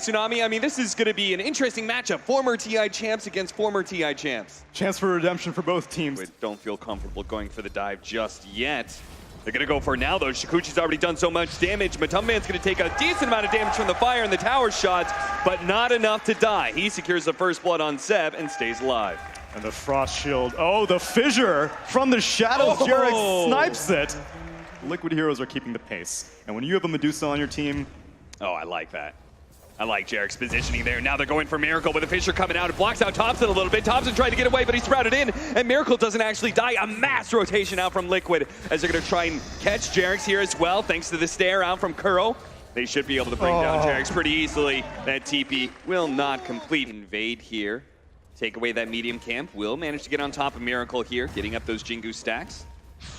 Tsunami. I mean, this is going to be an interesting matchup. Former TI champs against former TI champs. Chance for redemption for both teams. But don't feel comfortable going for the dive just yet. They're going to go for it now, though. Shikuchi's already done so much damage. Matumbaman's going to take a decent amount of damage from the fire and the tower shots, but not enough to die. He secures the first blood on Seb and stays alive. And the Frost Shield. Oh, the fissure from the shadows. Oh. Jarek snipes it. Liquid heroes are keeping the pace. And when you have a Medusa on your team... Oh, I like that. I like Jarek's positioning there. Now they're going for Miracle with the Fissure coming out. It blocks out Thompson a little bit. Thompson tried to get away, but he's sprouted in, and Miracle doesn't actually die. A mass rotation out from Liquid as they're going to try and catch Jarek's here as well, thanks to the stare out from Kuro. They should be able to bring down Jarek's pretty easily. That TP will not complete. Invade here. Take away that medium camp. Will manage to get on top of Miracle here, getting up those Jingu stacks.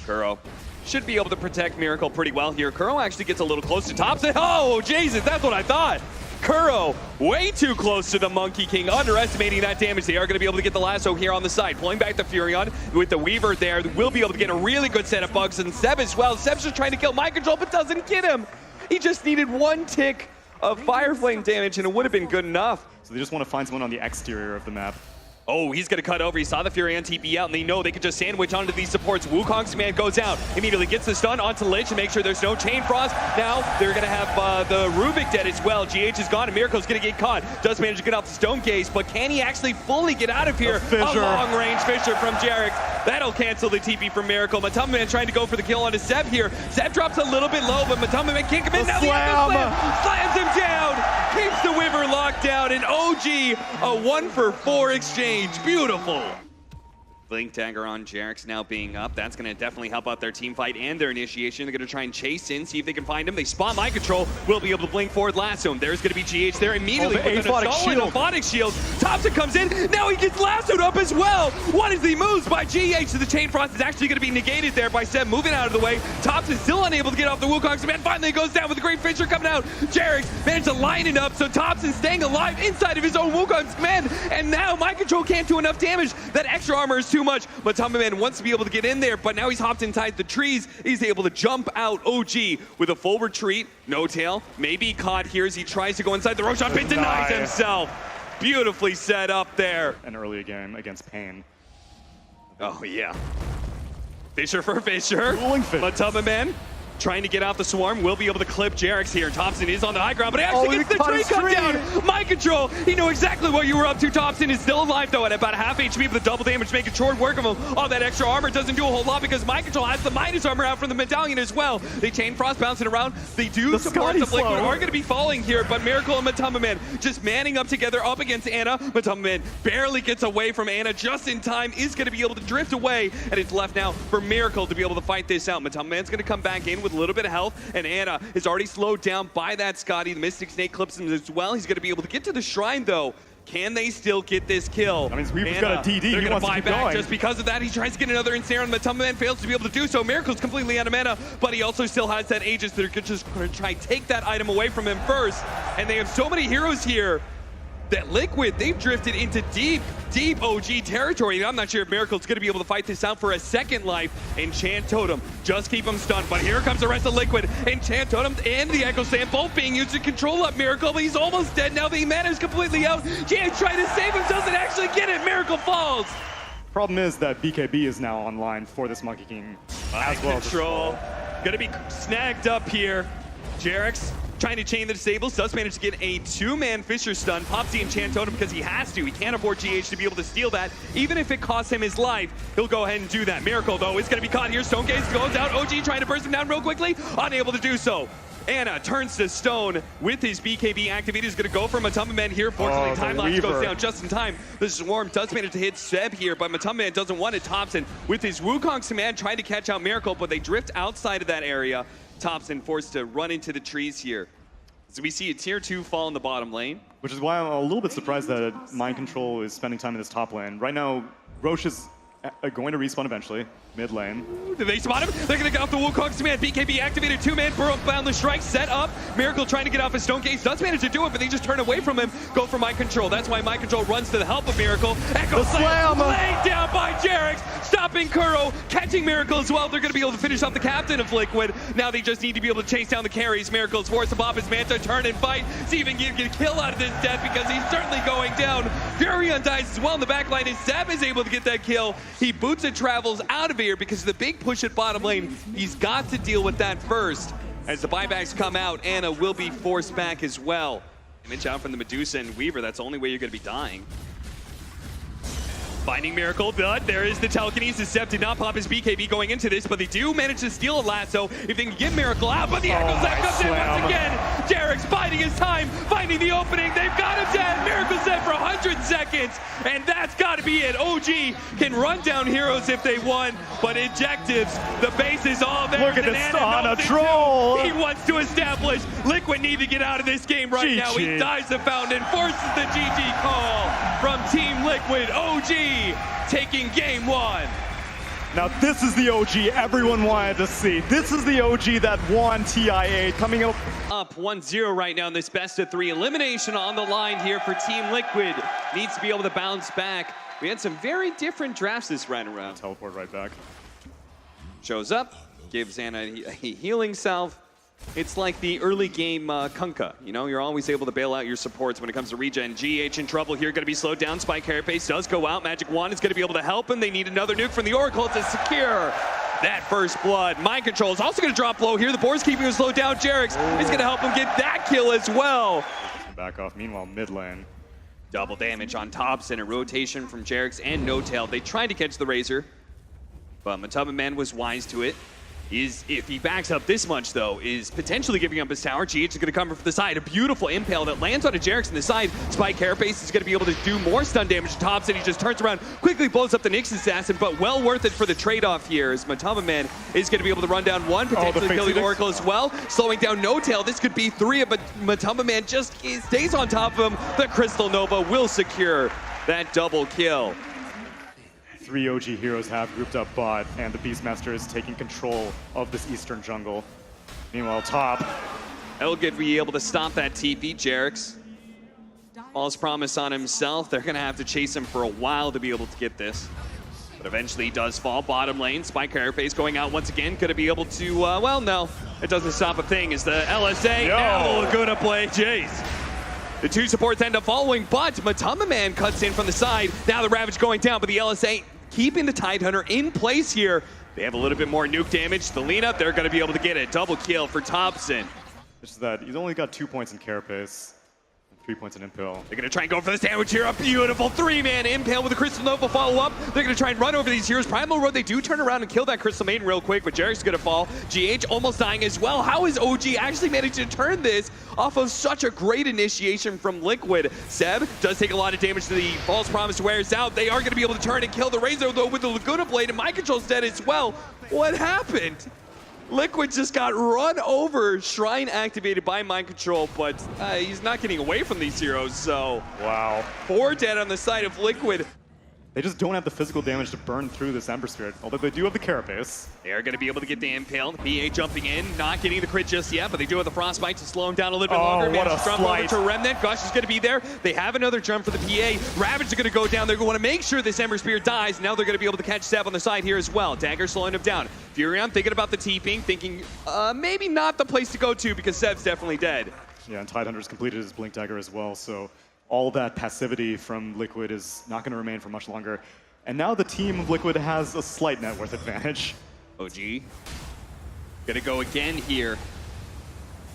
Kuro should be able to protect Miracle pretty well here. Kuro actually gets a little close to Thompson. Oh, Jesus, that's what I thought. Kuro, way too close to the Monkey King, underestimating that damage. They are going to be able to get the lasso here on the side. Pulling back the Furion with the Weaver there. Will be able to get a really good set of bugs. And Seb as well. Seb's just trying to kill Mind Control, but doesn't get him. He just needed one tick of Fire Flame damage, and it would have been good enough. So they just want to find someone on the exterior of the map. Oh, he's going to cut over. He saw the Furion TP out, and they know they could just sandwich onto these supports. Wukong's command goes out. Immediately gets the stun onto Lich and make sure there's no Chain Frost. Now they're going to have the Rubik dead as well. GH is gone, and Miracle's going to get caught. Does manage to get off the Stone Gaze, but can he actually fully get out of here? A long-range Fissure from Jarek. That'll cancel the TP from Miracle. Matumbaman trying to go for the kill on his Seb here. Seb drops a little bit low, but Matumbaman can't come in. Now the slam slams him down. Keeps the Wyvern locked down, and OG a 1-for-4 exchange. Beautiful. Blink Dagger on Jarek's now being up. That's going to definitely help out their team fight and their initiation. They're going to try and chase in, see if they can find him. They spot Mind Control. Will be able to blink forward lasso. There's going to be GH there immediately with an Aphotic Shield. Thompson comes in. Now he gets lassoed up as well. What is the moves by GH? So the Chain Frost is actually going to be negated there by Seb moving out of the way. Thompson still unable to get off the Wukong's command. Finally goes down with a great Fissure coming out. Jarek managed to line it up, so Thompson staying alive inside of his own Wukong's command. And now Mind Control can't do enough damage. That extra armor is too much. Matumbaman wants to be able to get in there, but now he's hopped inside the trees. He's able to jump out. OG with a full retreat. No tail. Maybe caught here as he tries to go inside the Roshan pit. Denies himself. Beautifully set up there. An early game against Pain. Oh, yeah. Fissure for Fissure. Matumbaman trying to get out the swarm, will be able to clip Jarek's here. Thompson is on the high ground, but he actually gets the tree cut down. Mind Control, he knew exactly what you were up to. Thompson is still alive though at about half HP with the double damage, making short work of him. Oh, that extra armor doesn't do a whole lot because Mind Control has the minus armor out from the medallion as well. They Chain Frost bouncing around. They do support the Liquid are going to be falling here, but Miracle and Matumbaman just manning up together up against Ana. Matumbaman barely gets away from Ana just in time, is going to be able to drift away, and it's left now for Miracle to be able to fight this out. Matumbaman's going to come back in with a little bit of health, and Ana is already slowed down by that Scotty. The Mystic Snake clips him as well. He's going to be able to get to the shrine though. Can they still get this kill? I mean, we've got a DD. They're going to buy back going. just because of that. He tries to get another Ensnare on Matumbaman, fails to be able to do so. Miracle's completely out of mana, but he also still has that Aegis. They're just going to try and take that item away from him first. And they have so many heroes here that Liquid, they've drifted into deep OG territory. And I'm not sure if Miracle's going to be able to fight this out for a second life. Enchant Totem, just keep him stunned. But here comes the rest of Liquid. Enchant Totem and the Echo Sand both being used to control up Miracle, but he's almost dead now. The mana is completely out. Jan trying to save him, doesn't actually get it. Miracle falls. Problem is that BKB is now online for this Monkey King as well. Control, gonna be snagged up here. Jarek's trying to chain the disables, does manage to get a two-man Fissure stun, pops the Enchant Totem because he has to. He can't afford GH to be able to steal that. Even if it costs him his life, he'll go ahead and do that. Miracle, though, is going to be caught here. Stone Gaze goes out. OG trying to burst him down real quickly, unable to do so. Ana turns to stone with his BKB activated. He's going to go for Matumbaman here. Fortunately, time lapse goes down just in time. The Swarm does manage to hit Seb here, but Matumbaman doesn't want it. Thompson with his Wukong's command trying to catch out Miracle, but they drift outside of that area. Thompson forced to run into the trees here. So we see a tier 2 fall in the bottom lane. Which is why I'm a little bit surprised that Mind Control is spending time in this top lane. Right now, Roche is going to respawn eventually. Mid lane. They spot him. They're going to get off the Wukong's command. BKB activated, two-man boundless strike set up. Miracle trying to get off his stone gaze. Does manage to do it, but they just turn away from him. Go for mind control. That's why mind control runs to the help of Miracle. Echo slam laid down by Jarex. Stopping Kuro. Catching Miracle as well. They're going to be able to finish off the captain of Liquid. Now they just need to be able to chase down the carries. Miracle's forced to pop his Manta, turn and fight. See if he can get a kill out of this death because he's certainly going down. Furion dies as well in the backline as Zeb is able to get that kill. He boots and travels out of here because of the big push at bottom lane. He's got to deal with that first. As the buybacks come out, Anna will be forced back as well. Image out from the Medusa and Weaver, that's the only way you're going to be dying. Finding Miracle, but there is the telekinesis. Zeb did not pop his BKB going into this, but they do manage to steal a lasso if they can get Miracle out, but the Echo Zeb comes in once again. Jarex biding his time, finding the opening. They've got him dead. Miracle Zeb for 100 seconds, and that's got to be it. OG can run down heroes if they want, but objectives, the base is all there. Look at this on a troll. He wants to establish Liquid need to get out of this game right now. He dives the fountain, forces the GG call from Team Liquid. OG taking game one. Now this is the OG everyone wanted to see. This is the OG that won TI8 coming up 1-0 right now in this best of 3 elimination on the line here for Team Liquid. Needs to be able to bounce back. We had some very different drafts this round around. Teleport right back. Shows up, gives Anna a healing salve. It's like the early game Kunkka. You know, you're always able to bail out your supports when it comes to regen. GH in trouble here, going to be slowed down. Spike Carapace does go out. Magic Wand is going to be able to help him. They need another nuke from the Oracle to secure that first blood. Mind control is also going to drop low here. The board's keeping him slowed down. Jarex is going to help him get that kill as well. Back off. Meanwhile, mid lane. Double damage on tops and a rotation from Jarex and No Tail. They tried to catch the Razor, but Mataba Man was wise to it. If he backs up this much, though, is potentially giving up his tower. GH is going to come from the side. A beautiful impale that lands on a Jarex in the side. Spike Carapace is going to be able to do more stun damage to tops, and he just turns around, quickly blows up the Nyx assassin, but well worth it for the trade-off here, as Matama Man is going to be able to run down one, potentially kill the Oracle as well, slowing down No Tail. This could be 3, but Matama Man just stays on top of him. The Crystal Nova will secure that double kill. 3 OG heroes have grouped up bot, and the Beastmaster is taking control of this eastern jungle. Meanwhile, top. Elgid be able to stop that TP. Jarex, false promise on himself. They're going to have to chase him for a while to be able to get this. But eventually he does fall. Bottom lane, Spike Carapace going out once again. Could be able to, well, no. It doesn't stop a thing. Is the LSA now the Laguna play. Jace. The 2 supports end up following, but Matama Man cuts in from the side. Now the Ravage going down, but the LSA keeping the Tidehunter in place here. They have a little bit more nuke damage. The lean up, they're going to be able to get a double kill for Thompson. It's that he's only got 2 points in Carapace, and 3 points in Impale. They're going to try and go for the sandwich here. A beautiful 3-man Impale with a Crystal Nova follow-up. They're going to try and run over these heroes. Primal Road, they do turn around and kill that Crystal Maiden real quick, but Jarex is going to fall. GH almost dying as well. How is OG actually managed to turn this off of such a great initiation from Liquid? Zeb does take a lot of damage to the false promise wears out. They are going to be able to turn and kill the Razor, though, with the Laguna Blade, and Mind Control's dead as well. What happened? Liquid just got run over, Shrine activated by Mind Control, but he's not getting away from these heroes, so... Wow. 4 dead on the side of Liquid. They just don't have the physical damage to burn through this Ember Spirit, although they do have the Carapace. They are going to be able to get the Impale. The PA jumping in, not getting the crit just yet, but they do have the Frostbite to slow him down a little bit longer. What a jump over flight. to Remnant. Gush is going to be there. They have another jump for the PA. Ravage is going to go down. They're going to want to make sure this Ember Spear dies. Now they're going to be able to catch Zeb on the side here as well. Dagger slowing him down. Furion thinking about the TPing, thinking maybe not the place to go to because Zeb's definitely dead. Yeah, and Tidehunter's completed his Blink Dagger as well, so all that passivity from Liquid is not going to remain for much longer. And now the team of Liquid has a slight net worth advantage. OG gonna go again here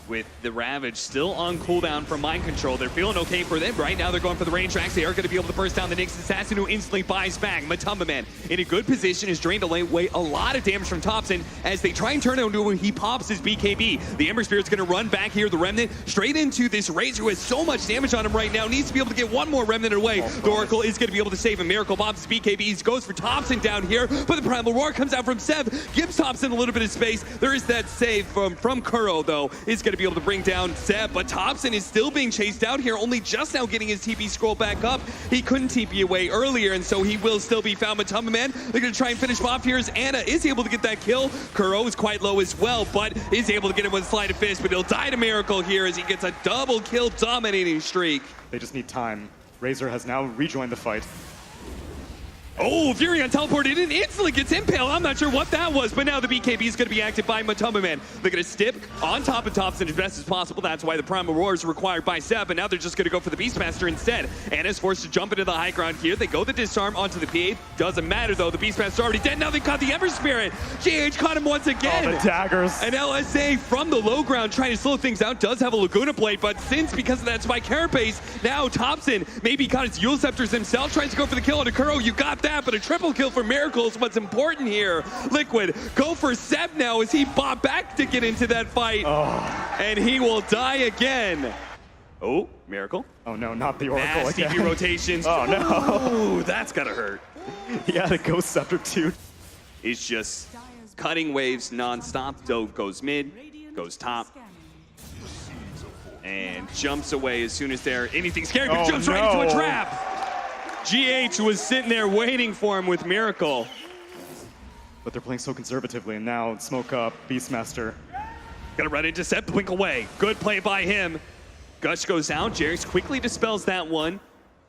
with the Ravage still on cooldown from Mind Control. They're feeling okay for them. Right now they're going for the range tracks. They are going to be able to burst down the Nyx assassin who instantly buys back. Matamba Man in a good position is drained away a lot of damage from Thompson as they try and turn it into when he pops his BKB. The Ember Spirit's going to run back here, the Remnant, straight into this Razor who has so much damage on him right now. Needs to be able to get one more Remnant away. The Oracle is going to be able to save him. Miracle pops his BKBs, goes for Thompson down here, but the Primal Roar comes out from Zeb, gives Thompson a little bit of space. There is that save from Kuro, though. Is going to to be able to bring down Seb, but Thompson is still being chased out here, only just now getting his TP scroll back up. He couldn't TP away earlier, and so he will still be found. Matuma Man, they're going to try and finish him off here as Anna is able to get that kill. Kuro is quite low as well, but is able to get him with a sleight of fist, but he'll die to Miracle here as he gets a double kill dominating streak. They just need time. Razor has now rejoined the fight. Oh, Furion teleported in, instantly gets impaled. I'm not sure what that was, but now the BKB is going to be active by Matuma Man. They're going to stip on top of Thompson as best as possible. That's why the Primal Roar is required by Seb, and now they're just going to go for the Beastmaster instead. Anna's forced to jump into the high ground here. They go the disarm onto the P8. Doesn't matter, though. The Beastmaster's already dead. Now they caught the Ember Spirit. GH caught him once again. Oh, the daggers. And LSA from the low ground trying to slow things down does have a Laguna Blade, but since because of that spike carapace, now Thompson maybe caught his Yule Scepters himself, tries to go for the kill on Kuro. You got that, but a triple kill for Miracle is what's important here. Liquid go for Seb now as he bought back to get into that fight. And he will die again. Oh, Miracle. Oh no, not the Oracle Nasty again. rotations. Oh no. Oh, that's gotta hurt. He had a Ghost Scepter too. He's just cutting waves non-stop. Dove goes mid, goes top, and jumps away as soon as they're anything scary, but jumps right into a trap. GH was sitting there waiting for him with Miracle. But they're playing so conservatively, and now smoke up, Beastmaster. Gonna run into Seb, blink away. Good play by him. Gush goes out, Jerry's quickly dispels that one.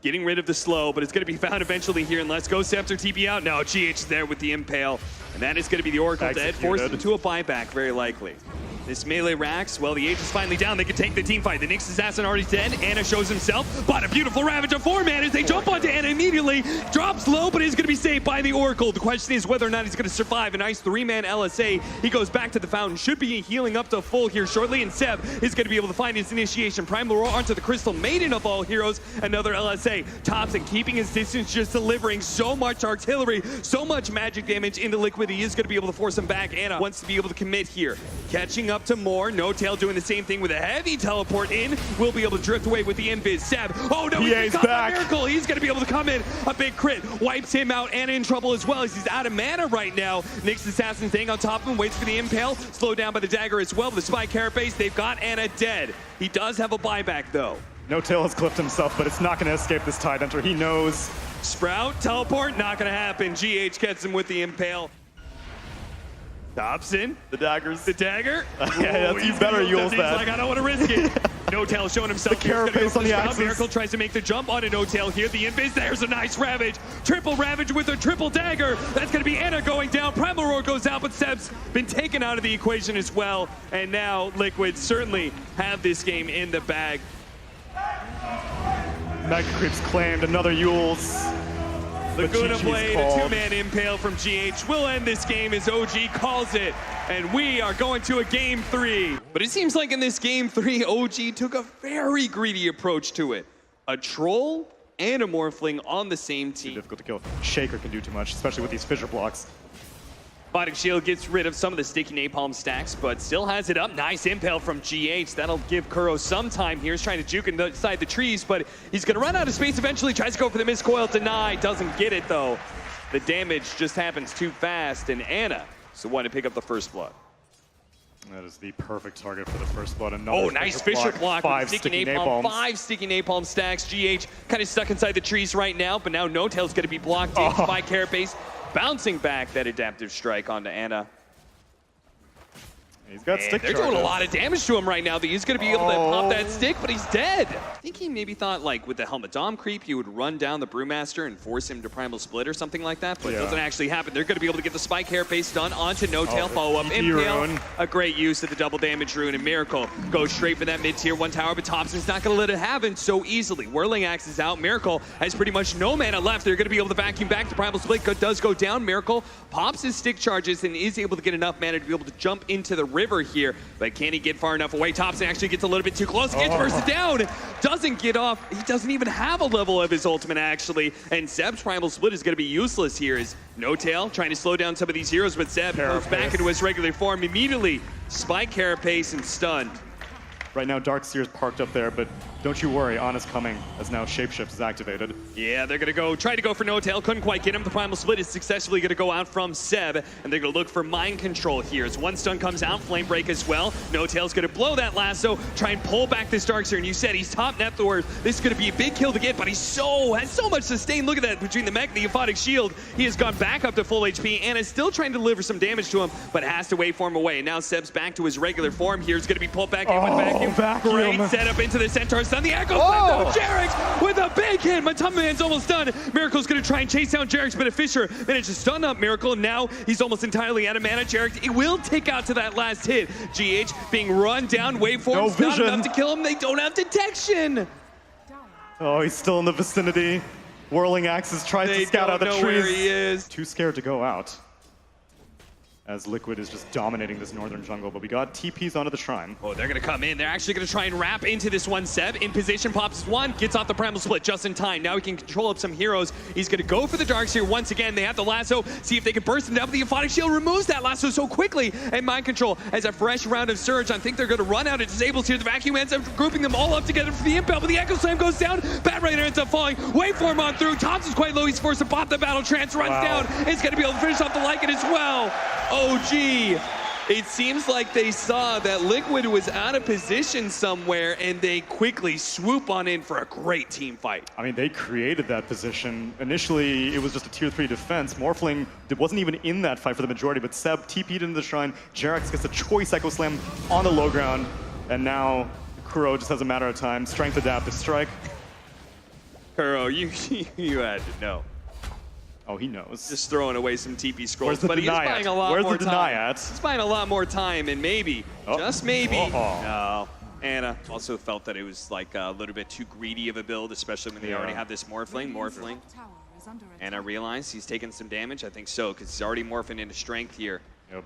Getting rid of the slow, but it's gonna be found eventually here, and let's go Scepter TP out. No, GH is there with the Impale, and that is gonna be the Oracle dead, forced into a buyback, very likely. This melee Rax, well, the Age is finally down. They can take the team fight. The Nyx assassin already dead. Anna shows himself, but a beautiful Ravage of 4-man as they jump onto Anna immediately. Drops low, but is going to be saved by the Oracle. The question is whether or not he's going to survive. A nice 3-man LSA. He goes back to the fountain. Should be healing up to full here shortly, and Seb is going to be able to find his initiation. Primal Roar onto the Crystal Maiden of all heroes. Another LSA. Thompson keeping his distance, just delivering so much artillery, so much magic damage into Liquid. He is going to be able to force him back. Anna wants to be able to commit here. Catching up to more. No Tail doing the same thing with a heavy teleport in. Will be able to drift away with the invis. Seb. Oh no, he's back. Miracle. He's going to be able to come in. A big crit. Wipes him out. Anna in trouble as well as he's out of mana right now. Nyx assassin staying on top of him. Waits for the impale. Slowed down by the dagger as well. The spike carapace. They've got Anna dead. He does have a buyback though. No Tail has clipped himself, but it's not going to escape this Tide Hunter. He knows. Sprout. Teleport. Not going to happen. GH gets him with the impale. Thompson, The daggers. the dagger. Yeah, you better use that. He's like, I don't want to risk it. No Tail showing himself. The carapace on the axis. Miracle tries to make the jump on a No Tail here. The invis, there's a nice Ravage. Triple Ravage with a triple dagger. That's going to be Anna going down. Primal Roar goes out, but Seb's been taken out of the equation as well. And now Liquid certainly have this game in the bag. Mega Creeps claimed another Yule's. Laguna Blade, a 2-man impale from GH will end this game as OG calls it. And we are going to a game 3. But it seems like in this game 3, OG took a very greedy approach to it. A troll and a Morphling on the same team. Difficult to kill. Shaker can do too much, especially with these fissure blocks. Bodic Shield gets rid of some of the sticky napalm stacks, but still has it up. Nice impale from GH. That'll give Kuro some time here. He's trying to juke inside the trees, but he's going to run out of space eventually. Tries to go for the miscoil. Deny. Doesn't get it, though. The damage just happens too fast, and Anna is the one to pick up the first blood. That is the perfect target for the first blood. Another nice Fissure block. 5 sticky napalm. 5 sticky napalm stacks. GH kind of stuck inside the trees right now, but now No Tail's going to be blocked in by Carapace. Bouncing back that adaptive strike onto Anna. He's got stick They're charges. doing a lot of damage to him right now. He's going to be able to pop that stick, but he's dead. I think he maybe thought, like, with the Helmet Dom creep, he would run down the Brewmaster and force him to Primal Split or something like that, but it doesn't actually happen. They're going to be able to get the Spike Hairpace done onto No Tail. Follow-up Impale. A great use of the double damage rune, and Miracle goes straight for that mid-tier 1 tower, but Thompson's not going to let it happen so easily. Whirling Axe is out. Miracle has pretty much no mana left. They're going to be able to vacuum back. The Primal Split does go down. Miracle pops his stick charges and is able to get enough mana to be able to jump into the river here. But can he get far enough away? Thompson actually gets a little bit too close. Gets bursted down. Doesn't get off. He doesn't even have a level of his ultimate, actually. And Seb's Primal Split is going to be useless here. Is No Tail trying to slow down some of these heroes, but Seb goes back into his regular form immediately. Spike Carapace and stunned. Right now, Darkseer's parked up there, but don't you worry, Ana's coming as now Shapeshift is activated. Yeah, they're going to try to go for No Tail. Couldn't quite get him. The Primal Split is successfully going to go out from Seb, and they're going to look for Mind Control here. As one stun comes out, Flame Break as well. No Tail's going to blow that lasso, try and pull back this Darkseer, and you said he's top net worth. This is going to be a big kill to get, but he has so much sustain. Look at that between the mech and the Aphotic Shield. He has gone back up to full HP, and is still trying to deliver some damage to him, but has to waveform away. And now Seb's back to his regular form here. He's going to be pulled back in with Vacuum. Great setup into the Centaur stun. The Echo Flame, though. Jarex with a big hit. Matumba Man's almost done. Miracle's going to try and chase down Jarex, but a Fisher managed to stun up Miracle. Now he's almost entirely out of mana. Jarex, it will take out to that last hit. GH being run down. Waveform's not enough to kill him. They don't have detection. Oh, he's still in the vicinity. Whirling Axes tries to scout out the trees. Where he is. Too scared to go out, as Liquid is just dominating this northern jungle, but we got TPs onto the Shrine. Oh, they're going to come in. They're actually going to try and wrap into this one. Seb in position, pops one, gets off the Primal Split just in time. Now he can control up some heroes. He's going to go for the Darkseer once again. They have the lasso, see if they can burst him down, but the Aphotic Shield removes that lasso so quickly. And Mind Control as a fresh round of Surge. I think they're going to run out of disables here. The Vacuum ends up grouping them all up together for the impel, but the Echo Slam goes down. Bat Rider ends up falling. Waveform on through. Thompson's quite low. He's forced to pop the Battle Trance, runs down. He's going to be able to finish off the Lycan as well. OG. It seems like they saw that Liquid was out of position somewhere, and they quickly swoop on in for a great team fight. I mean, they created that position. Initially, it was just a tier 3 defense. Morphling wasn't even in that fight for the majority, but Seb TP'd into the Shrine. Jarex gets a choice Echo Slam on the low ground, and now Kuro just has a matter of time. Strength Adaptive Strike. Kuro, you had to know. Oh, he knows. Just throwing away some TP scrolls, but he is buying a lot more time. He's buying a lot more time, and maybe, just maybe, no. Anna also felt that it was like a little bit too greedy of a build, especially when they already have this Morphling. Anna realized he's taking some damage. I think so, because he's already morphing into strength here. Yep.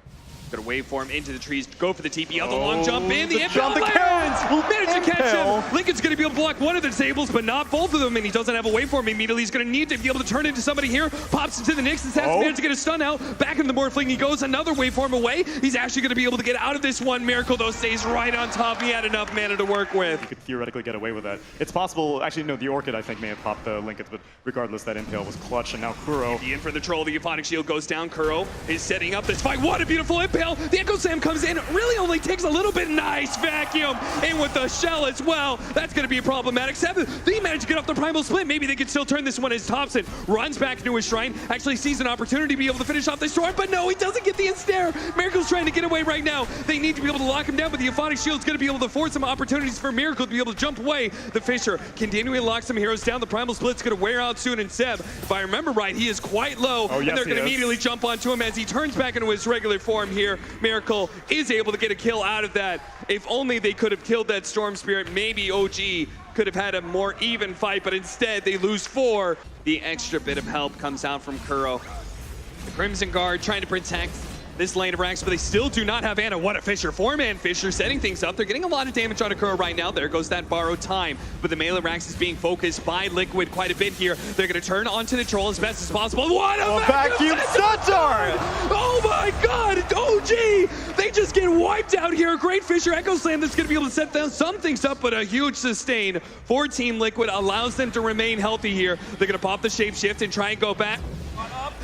Gonna waveform into the trees, go for the TP, the long jump in, the impel lands! Managed to catch him! Lincoln's gonna be able to block one of the disables, but not both of them, and he doesn't have a waveform immediately. He's gonna need to be able to turn into somebody here, pops into the Nyx, and managed to get a stun out. Back in the Morphling he goes, another waveform away. He's actually gonna be able to get out of this one. Miracle, though, stays right on top. He had enough mana to work with. You could theoretically get away with that. It's possible, actually, no, the Orchid, I think, may have popped the Linkets, but regardless, that impale was clutch, and now Kuro. The in for the troll, the Aphotic Shield goes down. Kuro is setting up this fight. What a beautiful impale! The Echo Slam comes in, really only takes a little bit. Nice Vacuum in with the shell as well. That's going to be problematic. Seven, they managed to get off the Primal Split. Maybe they could still turn this one as Thompson runs back into his Shrine, actually sees an opportunity to be able to finish off this storm, but no, he doesn't get the ensnare. Miracle's trying to get away right now. They need to be able to lock him down, but the Aphotic Shield's going to be able to force some opportunities for Miracle to be able to jump away. The Fisher continuing to lock some heroes down. The Primal Split's going to wear out soon, and Seb, if I remember right, he is quite low, and they're going to immediately jump onto him as he turns back into his regular form here. Miracle is able to get a kill out of that. If only they could have killed that Storm Spirit, maybe OG could have had a more even fight, but instead they lose 4. The extra bit of help comes out from Kuro. The Crimson Guard trying to protect this lane of Rax, but they still do not have Anna. What a Fisher, 4-man Fisher setting things up. They're getting a lot of damage on Kuro right now. There goes that borrowed time, but the melee Rax is being focused by Liquid quite a bit here. They're going to turn onto the troll as best as possible. What a vacuum Centaur! Oh my god, OG! They just get wiped out here. Great Fisher Echo Slam that's going to be able to set down some things up, but a huge sustain for Team Liquid allows them to remain healthy here. They're going to pop the shapeshift and try and go back.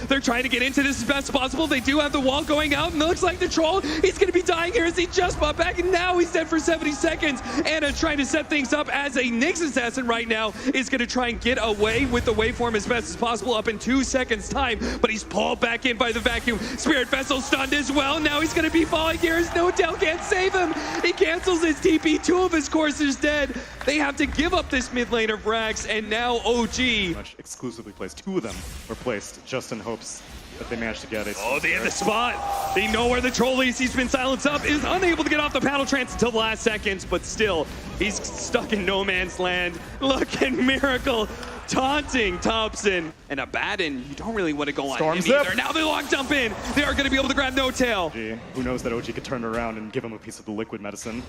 They're trying to get into this as best as possible. They do have the wall going out, and it looks like the troll, he's going to be dying here as he just popped back, and now he's dead for 70 seconds. Anna trying to set things up as a Nyx assassin right now is going to try and get away with the waveform as best as possible up in 2 seconds time, but he's pulled back in by the Vacuum. Spirit Vessel stunned as well. Now he's going to be falling here as No Tail can't save him. He cancels his TP. 2 of his coursers dead. They have to give up this mid lane of Rax, and now OG. Much exclusively placed. 2 of them were placed just in hopes that they managed to get it. Oh, they have the spot. They know where the troll is. He's been silenced up, is unable to get off the paddle trance until the last seconds, but still, he's stuck in no man's land. Look at Miracle taunting Thompson. And Abaddon, you don't really want to go on him either. Now they lock jump in. They are going to be able to grab No Tail. Who knows that OG could turn it around and give him a piece of the liquid medicine.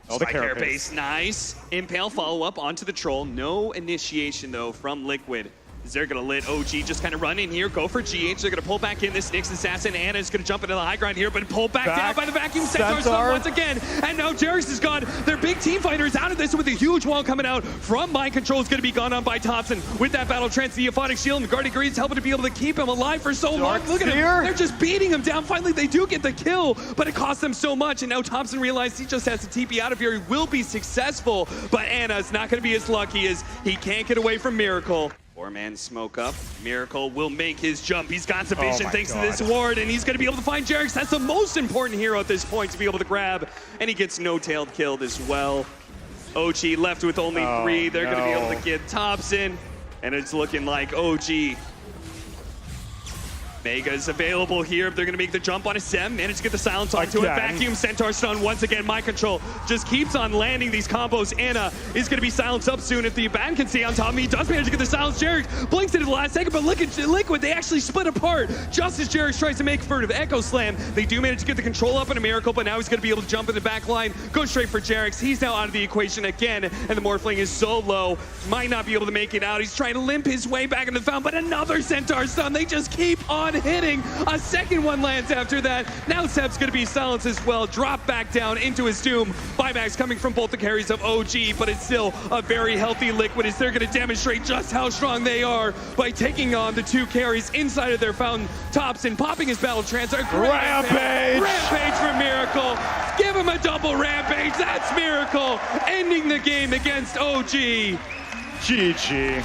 Oh, the carapace. Nice. Impale follow-up onto the troll. No initiation, though, from Liquid. They're going to let OG just kind of run in here, go for GH. They're going to pull back in this Nyx assassin. Anna is going to jump into the high ground here, but pulled back down by the vacuum Centaur once again. And now Jerix is gone. Their big team fighter is out of this with a huge wall coming out from Mind Control. Is going to be gone on by Thompson with that battle trance, the Euphonic Shield, and Guardian Greed's helping to be able to keep him alive for so long. Look at him. They're just beating him down. Finally, they do get the kill, but it costs them so much. And now Thompson realized he just has to TP out of here. He will be successful, but Anna's not going to be as lucky as he can't get away from Miracle. Four-man smoke up. Miracle will make his jump. He's got some vision thanks to this ward, and he's going to be able to find Jerix. That's the most important hero at this point to be able to grab, and he gets no-tailed killed as well. OG left with only 3. They're going to be able to get Thompson, and it's looking like OG. Mega is available here. They're going to make the jump on a Sem. Manage to get the silence onto it. Vacuum Centaur stun once again. Mind Control just keeps on landing these combos. Anna is going to be silenced up soon. If the ban can stay on top of me, he does manage to get the silence. Jerix blinks into the last second, but look at Liquid. They actually split apart just as Jerix tries to make furtive Echo Slam. They do manage to get the control up in a Miracle, but now he's going to be able to jump in the back line, go straight for Jerix. He's now out of the equation again, and the Morphling is so low, might not be able to make it out. He's trying to limp his way back into the fountain, but another Centaur stun. They just keep on hitting. A second one lands after that. Now Seb's going to be silenced as well. Drop back down into his doom. Buybacks coming from both the carries of OG, but it's still a very healthy Liquid as they're going to demonstrate just how strong they are by taking on the 2 carries inside of their fountain. Thompson popping his battle trance. Rampage! Rampage for Miracle. Give him a double rampage. That's Miracle ending the game against OG. GG.